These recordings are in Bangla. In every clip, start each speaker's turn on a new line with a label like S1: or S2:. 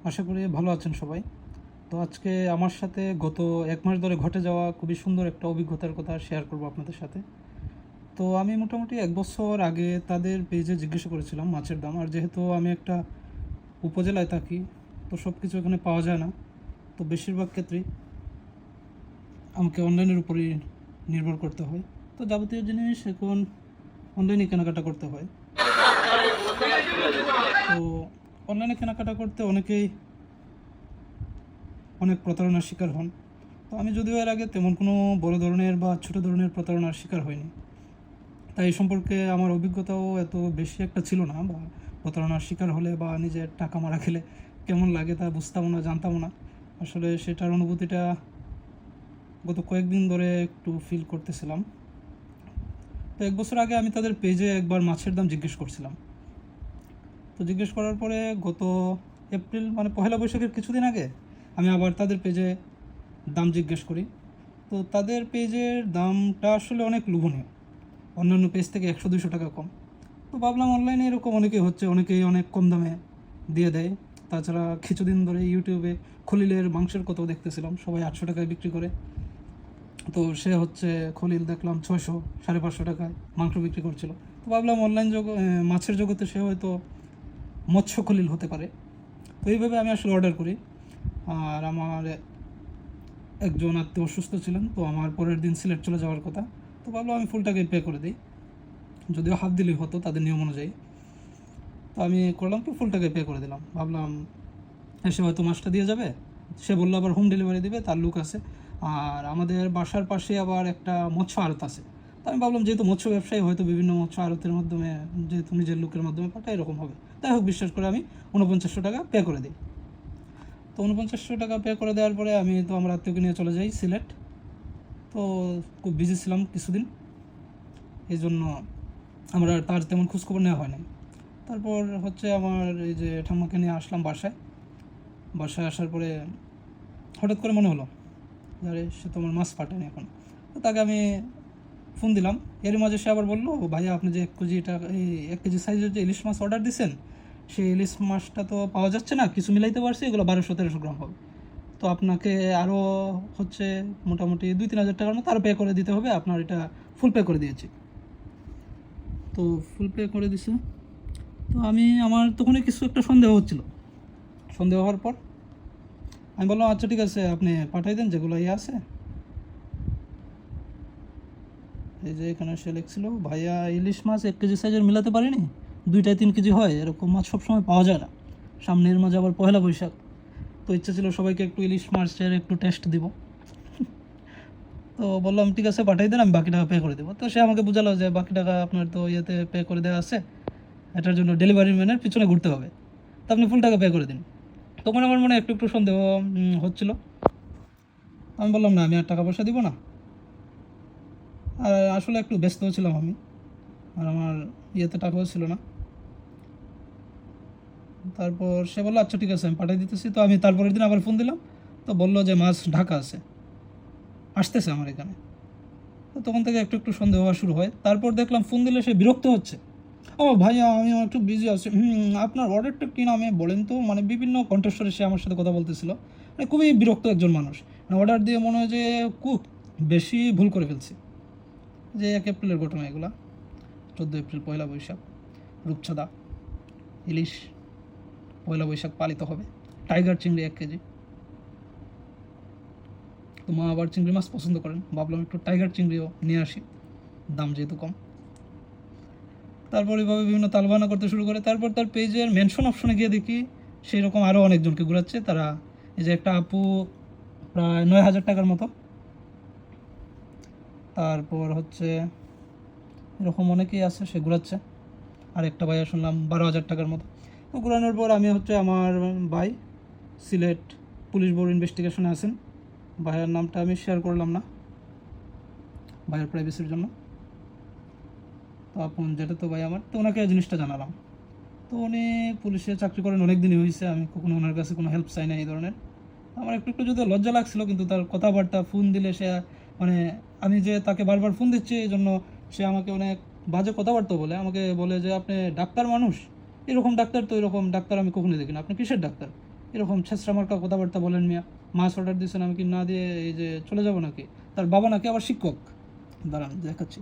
S1: আশা করি ভালো আছেন সবাই। তো আজকে আমার সাথে গত ১ মাস ধরে ঘটে যাওয়া খুবই সুন্দর একটা অভিজ্ঞতার কথা শেয়ার করব আপনাদের সাথে। তো আমি মোটামুটি ১ বছর আগে তাদের পেজে জিজ্ঞাসা করেছিলাম মাছের দাম। আর যেহেতু আমি একটা উপজেলায় থাকি, তো সব কিছু এখানে পাওয়া যায় না। তো বেশিরভাগ ক্ষেত্রেই আমাকে অনলাইনের উপরেই নির্ভর করতে হয়। তো যাবতীয় জিনিস এখন অনলাইনে কেনাকাটা করতে হয়। তো অনলাইনে কেনাকাটা করতে অনেকেই অনেক প্রতারণার শিকার হন। তো আমি যদিও এর আগে তেমন কোনো বড় ধরনের বা ছোট ধরনের প্রতারণার শিকার হইনি, তাই এই সম্পর্কে আমার অভিজ্ঞতাও এত বেশি একটা ছিল না, বা প্রতারণার শিকার হলে বা নিজের টাকা মারা খেলে কেমন লাগে তা বুঝতামও না, জানতামও না। আসলে সেটার অনুভূতিটা গত কয়েকদিন ধরে একটু ফিল করতেছিলাম। তো ১ বছর আগে আমি তাদের পেজে একবার মাছের দাম জিজ্ঞেস করছিলাম। তো জিজ্ঞেস করার পরে গত এপ্রিল মানে পহেলা বৈশাখের কিছুদিন আগে আমি আবার তাদের পেজে দাম জিজ্ঞেস করি। তো তাদের পেজের দামটা আসলে অনেক লোভনীয়, অন্যান্য পেজ থেকে ১০০-২০০ টাকা কম। তো ভাবলাম অনলাইনে এরকম অনেকেই হচ্ছে, অনেকেই অনেক কম দামে দিয়ে দেয়। তাছাড়া কিছুদিন ধরে ইউটিউবে খলিলের মাংসের কত দেখতেছিলাম, সবাই ৮০০ টাকায় বিক্রি করে। তো সে হচ্ছে খলিল দেখলাম ৬০০, ৫৫০ টাকায় মাংস বিক্রি করছিল। তো ভাবলাম অনলাইন মাছের জগতে সে হয়তো মৎস্য খলিল হতে পারে। তো এইভাবে আমি আসলে অর্ডার করি। আর আমার একজন আত্মীয় অসুস্থ ছিলেন, তো আমার পরের দিন সিলেট চলে যাওয়ার কথা। তো ভাবলাম আমি ফুল টাকাই পে করে দিই, যদিও হাফ দিলেই হতো তাদের নিয়ম অনুযায়ী। তো আমি করলাম কি, ফুল টাকায় পে করে দিলাম। ভাবলাম এসে হয়তো মাছটা দিয়ে যাবে। সে বললো আবার হোম ডেলিভারি দিবে, তার লোক আছে। আর আমাদের বাসার পাশে আবার একটা মৎস্য আড়ত আছে। তো আমি ভাবলাম যেহেতু মৎস্য ব্যবসায়ী, হয়তো বিভিন্ন মৎস্য আড়তের মাধ্যমে, যেহেতু নিজের লোকের মাধ্যমে পাঠায়, এরকম হবে। তাই হোক, বিশ্বাস করে আমি ৪৯০০ টাকা পে করে দিই। তো ৪৯০০ টাকা পে করে দেওয়ার পরে আমি তো আমার আত্মীয়কে নিয়ে চলে যাই সিলেট। তো খুব বিজি ছিলাম কিছুদিন, এই জন্য আমরা তার তেমন খোঁজখবর নেওয়া হয় না। তারপর হচ্ছে আমার এই যে ঠাম্মাকে নিয়ে আসলাম বাসায়। বাসায় আসার পরে হঠাৎ করে মনে হলো যে আরে, সে তো আমার মাছ পাঠায়নি এখন। তো তাকে আমি ফোন দিলাম। এর মাঝে সে আবার বললো, ভাইয়া আপনি যে ১ কেজি সাইজের যে ইলিশ মাছ অর্ডার দিয়েছেন, সেই ইলিশ মাছটা তো পাওয়া যাচ্ছে না, কিছু মিলাইতে পারছি, এগুলো ১২০০-১৩০০ গ্রাম হবে। তো আপনাকে আরও হচ্ছে মোটামুটি ২-৩ হাজার টাকার মতো আরও পে করে দিতে হবে, আপনার এটা ফুল পে করে দিয়েছি। তো ফুল পে করে দিছে। তো আমার তখনই কিছু একটা সন্দেহ হচ্ছিল। সন্দেহ হওয়ার পর আমি বললাম আচ্ছা ঠিক আছে, আপনি পাঠাই দেন যেগুলো আছে। এই যে এখানে সে লিখছিল, ভাইয়া ইলিশ মাছ ১ কেজি সাইজের মিলাতে পারিনি, ২-৩ কেজি হয়, এরকম মাছ সবসময় পাওয়া যায় না। সামনের মাঝে আবার পহেলা বৈশাখ, তো ইচ্ছা ছিল সবাইকে একটু ইলিশ মাছের একটু টেস্ট দিব। তো বললাম ঠিক আছে পাঠিয়ে দেন, আমি বাকি টাকা পে করে দেবো। তো সে আমাকে বোঝালো যে বাকি টাকা আপনার তো ইয়েতে পে করে দেওয়া আছে, এটার জন্য ডেলিভারি ম্যানের পিছনে ঘুরতে হবে, তো আপনি ফুল টাকা পে করে দিন। তখন আমার মনে একটু একটু সন্দেহ হচ্ছিল। আমি বললাম না, আমি আর টাকা পয়সা দিব না। আর আসলে একটু ব্যস্ত ছিলাম আমি, আর আমার ইয়েতে টাকাও ছিল না। তারপর সে বললো আচ্ছা ঠিক আছে, আমি পাঠিয়ে দিতেছি। তো আমি তারপরের দিন আবার ফোন দিলাম। তো বললো যে মাছ ঢাকা আছে, আসতেছে আমার এখানে। তো তখন থেকে একটু একটু সন্দেহ হওয়া শুরু হয়। তারপর দেখলাম ফোন দিলে সে বিরক্ত হচ্ছে। ও ভাইয়া, আমি একটু বিজি আছি, আপনার অর্ডারটা কী নামে বলেন তো, মানে বিভিন্ন কণ্ঠস্বরে সে আমার সাথে কথা বলতেছিল। মানে খুবই বিরক্ত একজন মানুষ। মানে অর্ডার দিয়ে মনে হয় যে খুব বেশি ভুল করে ফেলছি। যে ১ এপ্রিলের ঘটনা এগুলা, ১৪ এপ্রিল পয়লা বৈশাখ, রূপচাঁদা ইলিশ পয়লা বৈশাখ পালিত হবে। টাইগার চিংড়ি ১ কেজি। তো মা আবার চিংড়ি মাছ পছন্দ করেন, ভাবলাম একটু টাইগার চিংড়িও নিয়ে আসি, দাম যেহেতু কম। তারপর এভাবে বিভিন্ন তালবাহানা করতে শুরু করে। তারপর তার পেজের মেনশন অপশনে গিয়ে দেখি সেই রকম আরও অনেকজনকে ঘুরাচ্ছে তারা। এই যে একটা আপু প্রায় ৯,০০০ টাকার মতো, তারপর হচ্ছে এরকম অনেকেই আছে সে ঘুরাচ্ছে। আর একটা ভাইয়া শুনলাম ১২,০০০ টাকার মতো। তো ঘুরানোর পর আমি হচ্ছে আমার ভাই সিলেট পুলিশ বোর্ড ইনভেস্টিগেশনে আছেন, ভাইয়ের নামটা আমি শেয়ার করলাম না ভাইয়ের প্রাইভেসির জন্য। তো আপন যেটা তো ভাই আমার, তো ওনাকে এই জিনিসটা জানালাম। তো উনি পুলিশে চাকরি করেন, অনেক দিনই হয়েছে, আমি কখনো ওনার কাছে কোনো হেল্প চাই না এই ধরনের। আমার একটু একটু যদিও লজ্জা লাগছিল, কিন্তু তার কথাবার্তা, ফোন দিলে সে মানে আমি যে তাকে বারবার ফোন দিচ্ছি এই জন্য সে আমাকে অনেক বাজে কথাবার্তা বলে, আমাকে বলে যে আপনি ডাক্তার মানুষ, এরকম ডাক্তার, তো এরকম ডাক্তার আমি কখনোই দেখি না, আপনি কিসের ডাক্তার, এরকম ছেঁচড়া মার্কা কথাবার্তা বলেন মিয়া। মাছ অর্ডার দিয়েছেন, আমি কি না দিয়ে এই যে চলে যাব নাকি? তার বাবা নাকি আবার শিক্ষক। দাঁড়ান দেখাচ্ছি।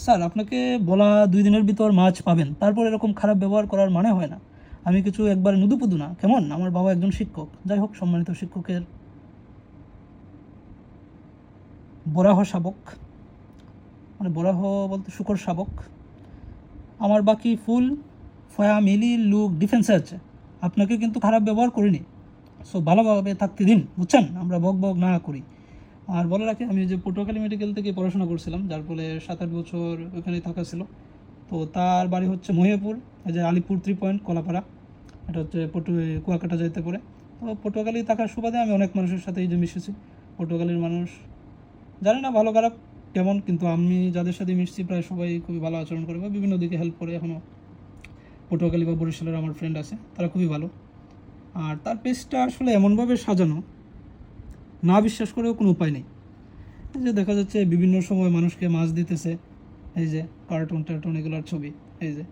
S1: স্যার, আপনাকে বলা 2 দিনের ভিতর মাছ পাবেন, তারপর এরকম খারাপ ব্যবহার করার মানে হয় না। আমি কিছু একবার নুদুপুদু না, কেমন? আমার বাবা একজন শিক্ষক। যাই হোক, সম্মানিত শিক্ষকের বরাহ শাবক, মানে বরাহ বলতে শুকর শাবক, আমার বাকি ফুল ফ্যামিলি লুক ডিফেন্সে আছে। আপনাকে কিন্তু খারাপ ব্যবহার করিনি, সো ভালোভাবে থাকতে দিন, বুঝছেন? আমরা বক বক না করি। আর বলে রাখি, আমি যে পটুয়াখালী মেডিকেল থেকে পড়াশোনা করছিলাম, যার ফলে 7-8 বছর ওখানেই থাকা ছিল। তো তার বাড়ি হচ্ছে মহিয়াপুর, এই যে আলিপুর 3 পয়েন্ট কলাপাড়া, এটা হচ্ছে কুয়াকাটা যাইতে পারে। তো পটুয়াখালী থাকার সুবাদে আমি অনেক মানুষের সাথে এই যে মিশেছি। পটুয়াখালীর মানুষ জানি না ভালো খারাপ কেমন, কিন্তু আমি যাদের সাথে মিশছি প্রায় সবাই খুবই ভালো আচরণ করে বা বিভিন্ন দিকে হেল্প করে। এখনও পটুয়াখালী বা বরিশালের আমার ফ্রেন্ড আছে, তারা খুবই ভালো। আর তার পেজটা আসলে এমনভাবে সাজানো, না বিশ্বাস করেও কোনো উপায় নেই। এই যে দেখা যাচ্ছে বিভিন্ন সময় মানুষকে মাছ দিতেছে, এই যে কার্টুন টার্টুন এগুলোর ছবি, এই যে।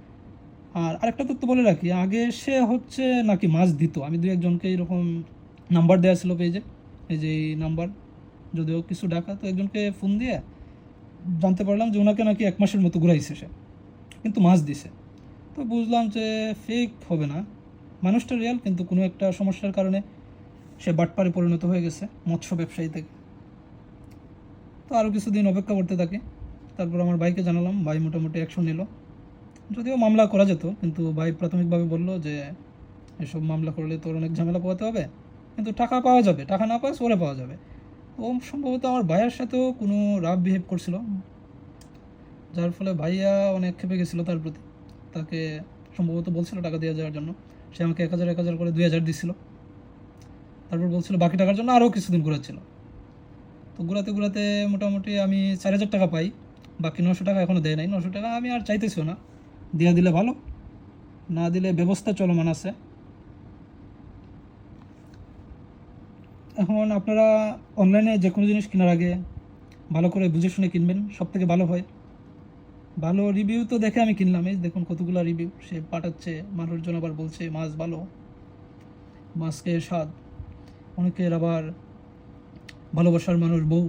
S1: আর আরেকটা তথ্য বলে রাখি, আগে সে হচ্ছে নাকি মাছ দিত। আমি 2-1জনকে এরকম নাম্বার দেওয়া ছিল পেজে, এই যে এই নাম্বার, যদিও কিছু ডাকা। তো একজনকে ফোন দিয়ে জানতে পারলাম যে ওনাকে নাকি 1 মাসের মতো ঘুরাইছে সে, কিন্তু মাছ দিছে। তো বুঝলাম যে ফেক হবে না, মানুষটা রিয়াল, কিন্তু কোনো একটা সমস্যার কারণে সে বাটপারে পরিণত হয়ে গেছে মৎস্য ব্যবসায়ী থেকে। তো আরও কিছুদিন অপেক্ষা করতে থাকি। তারপর আমার ভাইকে জানালাম, ভাই মোটামুটি অ্যাকশন নিল। যদিও মামলা করা যেত, কিন্তু ভাই প্রাথমিকভাবে বলল যে এসব মামলা করলে তোর অনেক ঝামেলা পোহাতে হবে, কিন্তু টাকা পাওয়া যাবে, টাকা না পাওয়া ওরে পাওয়া যাবে। ও সম্ভবত আমার ভাইয়ের সাথেও কোনো রাফ বিহেভ করছিল, যার ফলে ভাইয়া অনেক খেপে গেছিলো তার প্রতি। তাকে সম্ভবত বলছিল টাকা দিয়ে যাওয়ার জন্য, সে আমাকে 1000 করে 2000 দিছিল। তারপর বলছিল বাকি টাকার জন্য আরও কিছুদিন ঘোরাচ্ছিল। তো ঘোরাতে ঘোরাতে মোটামুটি আমি 4000 টাকা পাই, বাকি 900 টাকা এখনও দেয় নাই। 900 টাকা আমি আর চাইতেছিও না, দিয়া দিলে ভালো, না দিলে ব্যবস্থা চলমান আছে। এখন আপনারা অনলাইনে যে কোনো জিনিস কেনার আগে ভালো করে বুঝে শুনে কিনবেন, সব থেকে ভালো হয়। ভালো রিভিউ তো দেখে আমি কিনলাম, এই দেখুন কতগুলো রিভিউ সে পাঠাচ্ছে। মানুষজন আবার বলছে মাছ ভালো, মাছকে স্বাদ। অনেকের আবার ভালোবাসার মানুষ বউ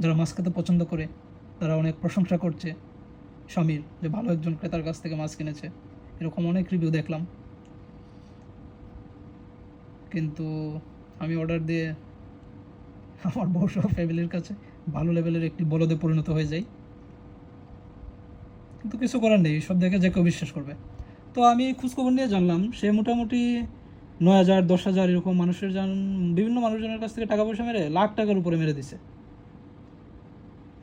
S1: যারা মাছ খেতে পছন্দ করে, তারা অনেক প্রশংসা করছে স্বামীর, যে ভালো একজন ক্রেতার কাছ থেকে মাছ কিনেছে। এরকম অনেক রিভিউ দেখলাম, কিন্তু আমি অর্ডার দিয়ে আমার বউ সহ ফ্যামিলির কাছে ভালো লেভেলের একটি বলদে পরিণত হয়ে যাই। কিন্তু কিছু করার নেই, সব দেখে যে কেউ বিশ্বাস করবে। তো আমি খোঁজখবর নিয়ে জানলাম সে মোটামুটি 9000 10,000 এরকম মানুষের বিভিন্ন মানুষজনের কাছ থেকে টাকা পয়সা মেরে লাখ টাকার উপরে মেরে দিছে।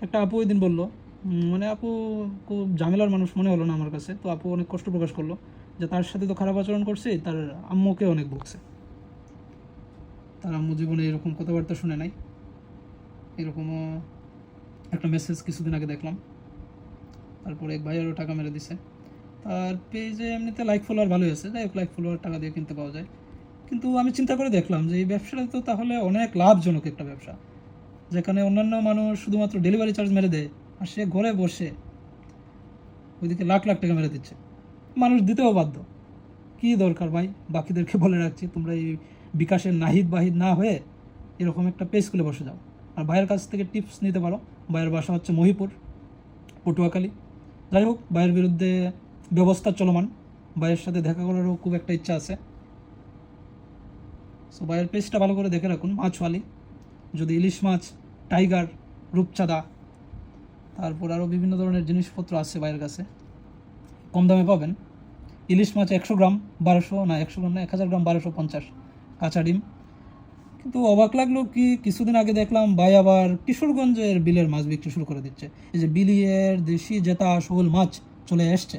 S1: একটা আপু ওই দিন বললো, মানে আপু খুব ঝামেলার মানুষ মনে হলো না আমার কাছে। তো আপু অনেক কষ্ট প্রকাশ করলো যে তার সাথে তো খারাপ আচরণ করছে, তার আম্মুকে অনেক ভুগছে। তার আম্মু জীবনে এরকম কথাবার্তা শুনে নাই। এরকমও একটা মেসেজ কিছুদিন আগে দেখলাম। তারপরে এক ভাইয়েরও টাকা মেরে দিছে। তার পেজে এমনিতে লাইক ফলোয়ার ভালোই আছে, যাই হোক লাইক ফলোয়ার টাকা দিয়ে কিনতে পাওয়া যায়। কিন্তু আমি চিন্তা করে দেখলাম যে এই ব্যবসাটা তো তাহলে অনেক লাভজনক একটা ব্যবসা, যেখানে অন্যান্য মানুষ শুধুমাত্র ডেলিভারি চার্জ মেরে দেয়, আর সে ঘরে বসে ওইদিকে লাখ লাখ টাকা মেরে দিচ্ছে। মানুষ দিতেও বাধ্য। কী দরকার ভাই? বাকিদেরকে বলে রাখছি, তোমরা এই বিকাশের নাহিদ বাহিদ না হয়ে এরকম একটা পেজ খুলে বসে যাও, আর ভাইয়ের কাছ থেকে টিপস নিতে পারো। ভাইয়ের বাসা হচ্ছে মহিপুর, পটুয়াখালী। যাই হোক, ভাইয়ের বিরুদ্ধে ব্যবস্থা চলমান, ভাইয়ের সাথে দেখা করারও খুব একটা ইচ্ছা আছে। সো ভাইয়ের পেজটা ভালো করে দেখে রাখুন, মাছওয়ালি। যদি ইলিশ মাছ, টাইগার, রূপচাঁদা, তারপর আরও বিভিন্ন ধরনের জিনিসপত্র আছে ভাইয়ের কাছে, কম দামে পাবেন। ইলিশ মাছ 100 গ্রাম 1200, না 100 গ্রাম না 1000 গ্রাম 1250, কাঁচা ডিম। কিন্তু অবাক লাগলো কি, কিছুদিন আগে দেখলাম ভাই আবার কিশোরগঞ্জের বিলের মাছ বিক্রি শুরু করে দিচ্ছে। এই যে বিলিয়ের দেশি জেতা শোল মাছ চলে এসছে।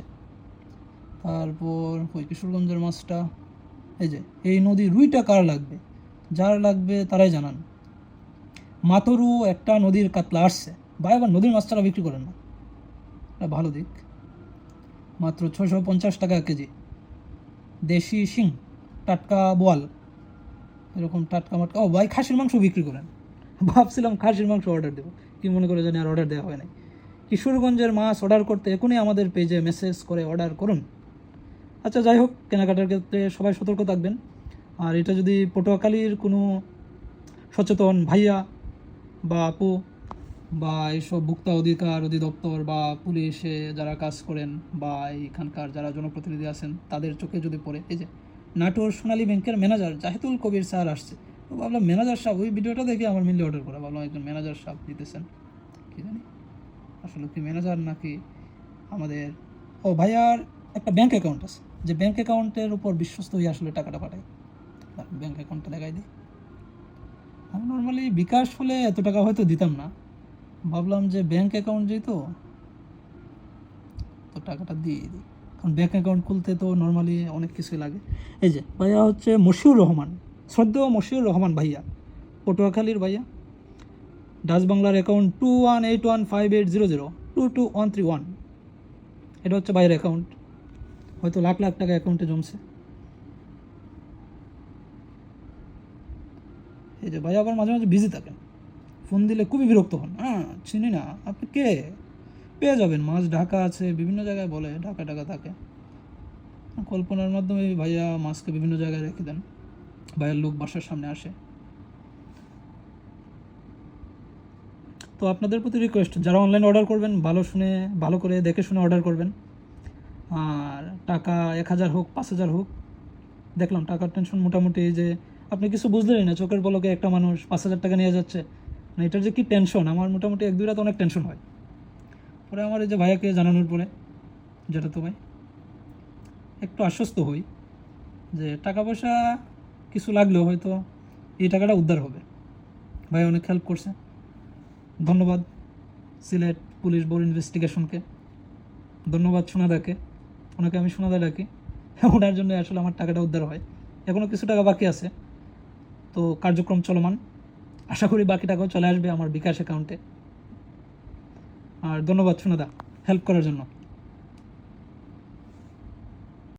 S1: তারপর ওই কিশোরগঞ্জের মাছটা, এই যে এই নদী রুইটা কার লাগবে, যার লাগবে তারাই জানান। মাথরু একটা নদীর কাতলা আসছে, ভাই আবার নদীর মাছ ছাড়া বিক্রি করেন না, এটা ভালো দিক। মাত্র 650 টাকা কেজি। দেশি শিং, টাটকা বোয়াল, এরকম টাটকা মাটকা। ও ভাই খাসির মাংস বিক্রি করেন, ভাবছিলাম খাসির মাংস অর্ডার দেবো, কি মনে করে জানি আর অর্ডার দেওয়া হয় নাই। কিশোরগঞ্জের মাছ অর্ডার করতে এখনই আমাদের পেজে মেসেজ করে অর্ডার করুন। আচ্ছা যাই হোক, কেনাকাটার ক্ষেত্রে সবাই সতর্ক থাকবেন। আর এটা যদি পটুয়াখালীর কোনো সচেতন ভাইয়া বা আপু বা এইসব ভোক্তা অধিকার অধিদপ্তর বা পুলিশে যারা কাজ করেন বা এইখানকার যারা জনপ্রতিনিধি আছেন তাদের চোখে যদি পড়ে, এই যে নাটোর সোনালী ব্যাংকের ম্যানেজার জাহিদুল কবির স্যার আসছে, তো ভাবলাম ম্যানেজার সাহেব, ওই ভিডিওটা দেখে আমার মিলে অর্ডার করা, ভাবলাম একজন ম্যানেজার সাহেব দিতেছেন, কী জানি আসলে কি ম্যানেজার নাকি আমাদের, ও ভাইয়ার একটা ব্যাংক অ্যাকাউন্ট আছে, যে ব্যাংক অ্যাকাউন্টের উপর বিশ্বস্ত হয়ে আসলে টাকাটা পাঠাই। ব্যাংক অ্যাকাউন্টটা দেখাই দিই। আমি নর্মালি বিকাশ হলে এত টাকা হয়তো দিতাম না, ভাবলাম যে ব্যাংক অ্যাকাউন্ট যেহেতু তো টাকাটা দিয়ে দিই, কারণ ব্যাংক অ্যাকাউন্ট খুলতে তো নর্মালি অনেক কিছুই লাগে। এই যে ভাইয়া হচ্ছে মশিউর রহমান, শ্রদ্ধেয় মশিউর রহমান ভাইয়া, পটুয়াখালীর ভাইয়া, ডাচ বাংলার অ্যাকাউন্ট 21815800 222131। এটা হচ্ছে ভাইয়ের অ্যাকাউন্ট, হয়তো লাখ লাখ টাকা অ্যাকাউন্টে জমছে। এই যে ভাইয়া আবার মাঝে মাঝে বিজি থাকেন, ফোন দিলে খুবই বিরক্ত হন, হ্যাঁ চিনি না আপনি কে, পেয়ে যাবেন, মাছ ঢাকা আছে, বিভিন্ন জায়গায় বলে ঢাকা ঢাকা থাকে। কল্পনার মাধ্যমে ভাইয়া মাছকে বিভিন্ন জায়গায় রেখে দেন, ভাইয়ের লোক বাসার সামনে আসে। তো আপনাদের প্রতি রিকোয়েস্ট, যারা অনলাইন অর্ডার করবেন ভালো শুনে ভালো করে দেখে শুনে অর্ডার করবেন। আর টাকা 1000 হোক 5000 হোক, দেখলাম টাকার টেনশন মোটামুটি, এই যে আপনি কিছু বুঝলেনই না, চোখের পলকে একটা মানুষ 5000 টাকা নিয়ে যাচ্ছে, মানে এটার যে কী টেনশন, আমার মোটামুটি 1-2 রাত অনেক টেনশন হয়। পরে আমার এই যে ভাইয়াকে জানানোর পরে, যেটা তো ভাই একটু আশ্বস্ত হই যে টাকা পয়সা কিছু লাগলেও হয়তো এই টাকাটা উদ্ধার হবে। ভাই অনেক হেল্প করছে, ধন্যবাদ সিলেট পুলিশ বোর্ড ইনভেস্টিগেশনকে, ধন্যবাদ সোনাদাকে, ওনাকে আমি সোনাদা ডাকি, ওনার জন্য আসলে আমার টাকাটা উদ্ধার হয়। এখনও কিছু টাকা বাকি আছে, তো কার্যক্রম চলমান, আশা করি বাকি টাকাও চলে আসবে আমার বিকাশ অ্যাকাউন্টে। আর ধন্যবাদ সোনাদা হেল্প করার জন্য।